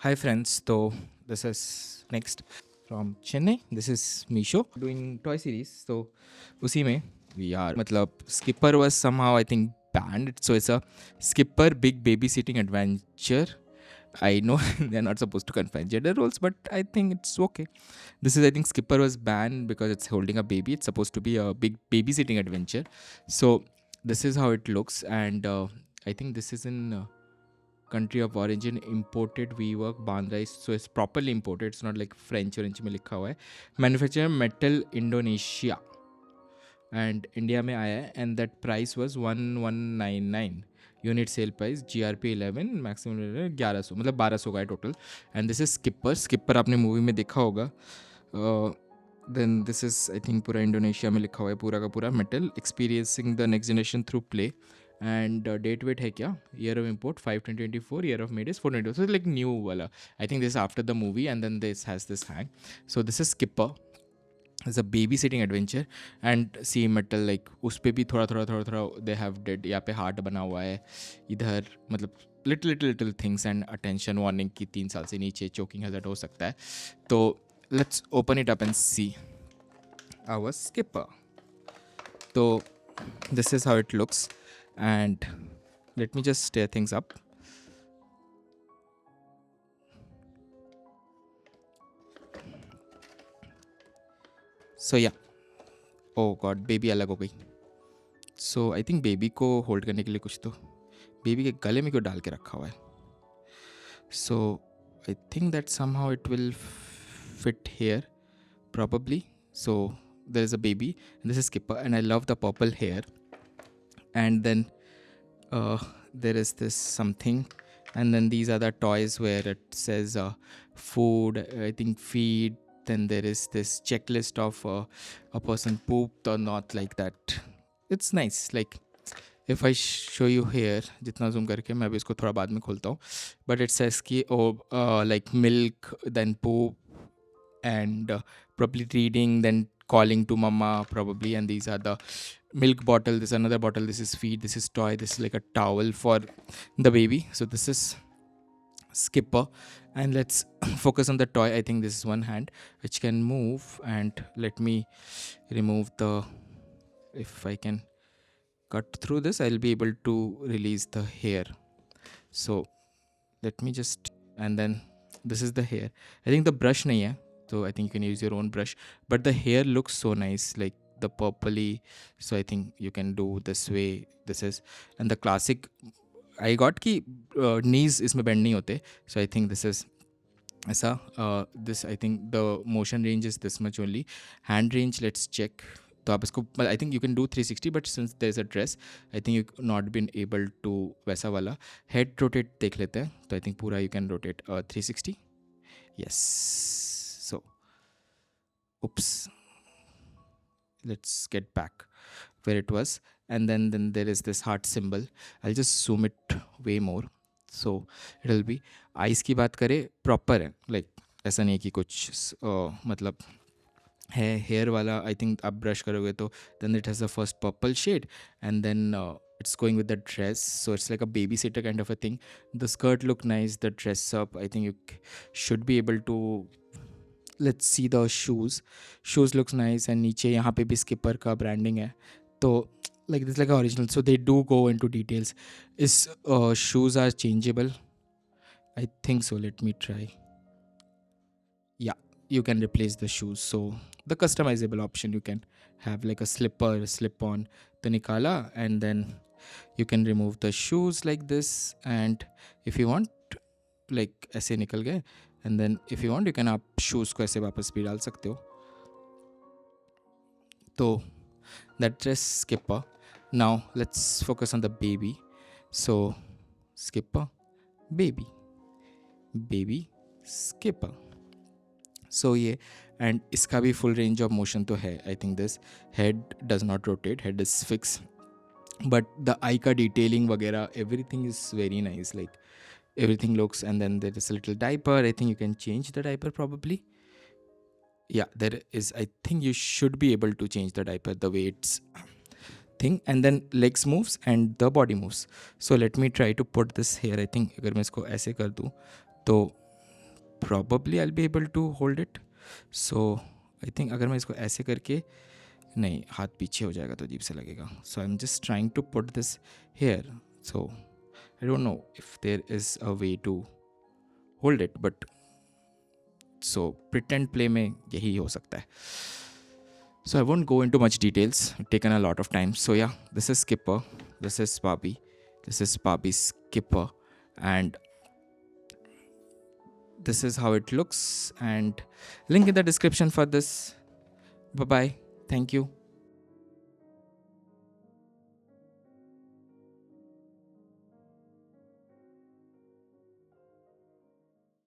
Hi friends, so this is next from Chennai. This is Meesho doing toy series. So उसी में we are मतलब Skipper was somehow I think banned. So it's a Skipper big babysitting adventure. I know they're not supposed to confine gender roles, but I think it's okay. This is I think Skipper was banned because it's holding a baby. It's supposed to be a big babysitting adventure. So this is how it looks, and I think this is in country of origin imported we work Bandra is so it's properly imported. It's not like French or में लिखा हुआ है. Manufacturer metal Indonesia and India में आया है and that price was 1199 unit sale price GRP 11 maximum 1100 मतलब 1200 का है total. And this is skipper आपने मूवी में देखा होगा. Then this is I think पूरा इंडोनेशिया में लिखा हुआ है पूरा का पूरा metal experiencing the next generation through play. And date wait है क्या year of import 5/2024 year of made is 4/20 so like new वाला. I think this after the movie and then this has this hang. So this is skipper. It's a babysitting adventure and see metal like उस पे भी थोड़ा they have did यहाँ पे heart बना हुआ है इधर मतलब little things and attention warning कि 3 साल से नीचे choking hazard हो सकता है. तो let's open it up and see our skipper. So this is how it looks and let me just stir things up. So yeah, oh god baby अलग हो गई. सो आई थिंक बेबी को hold करने के लिए कुछ तो बेबी के गले में क्यों डाल के रखा हुआ है. So I think that somehow it will fit here probably. So there is a baby and this is Skipper and I love the purple hair. And then there is this something and then these are the toys where it says food, I think feed. Then there is this checklist of a person pooped or not like that. It's nice. Like if I show you here जितना zoom करके मैं अभी इसको थोड़ा बाद में खोलता हूँ. But it says कि like milk then poop and probably reading then calling to mama probably. And these are the milk bottle, this is another bottle, this is feed, this is toy, this is like a towel for the baby. So this is Skipper and let's focus on the toy. I think this is one hand which can move and let me remove the, if I can cut through this I'll be able to release the hair. So let me just, and then this is the hair. I think the brush nahi hai, so I think you can use your own brush, but the hair looks so nice like the purpley. So I think you can do this way. This is, and the classic I got ki knees isme bend nahi hote. So I think this is ऐसा. This I think the motion range is this much only. Hand range let's check. तो आप इसको I think you can do 360 but since there is a dress I think you not been able to वैसा वाला. Head rotate देख लेते हैं. तो I think पूरा you can rotate 360. Yes. So oops, let's get back where it was. And then there is this heart symbol. I'll just zoom it way more. So it'll be eyes की बात करें proper है. Like ऐसा नहीं है कि कुछ मतलब है हेयर वाला. आई थिंक आप ब्रश करोगे तो then it has the first purple shade and then it's going with the dress. So it's like a babysitter kind of a thing. The skirt look nice, the dress up I think you should be able to. Let's see the shoes looks nice and नीचे यहाँ पे भी Skipper का branding है. तो like this like original. So they do go into details. Is shoes are changeable? I think so. Let me try. Yeah, you can replace the shoes. So the customizable option you can have like a slipper, slip on the nikala and then you can remove the shoes like this. And if you want like ऐसे निकल गए and then if you want you can आप shoes को ऐसे वापस भी डाल सकते हो. तो that is Skipper. Now let's focus on the baby. So Skipper, baby, Skipper. So yeah, and इसका भी full range of motion तो है. I think this head does not rotate, head is fixed, but the eye का detailing वगैरह everything is very nice. Like everything looks, and then there is a little diaper. I think you can change the diaper probably. Yeah, there is. I think you should be able to change the diaper the way it's thing. And then legs moves and the body moves. So let me try to put this here. I think अगर मैं इसको ऐसे कर दूँ तो probably I'll be able to hold it. So I think अगर मैं इसको ऐसे करके, नहीं हाथ पीछे हो जाएगा तो अजीब से लगेगा. So I'm just trying to put this here. So I don't know if there is a way to hold it, but so pretend play में यही हो सकता है. So I won't go into much details. It's taken a lot of time. So yeah, this is Skipper. This is Barbie. This is Barbie's Skipper. And this is how it looks. And link in the description for this. Bye-bye. Thank you.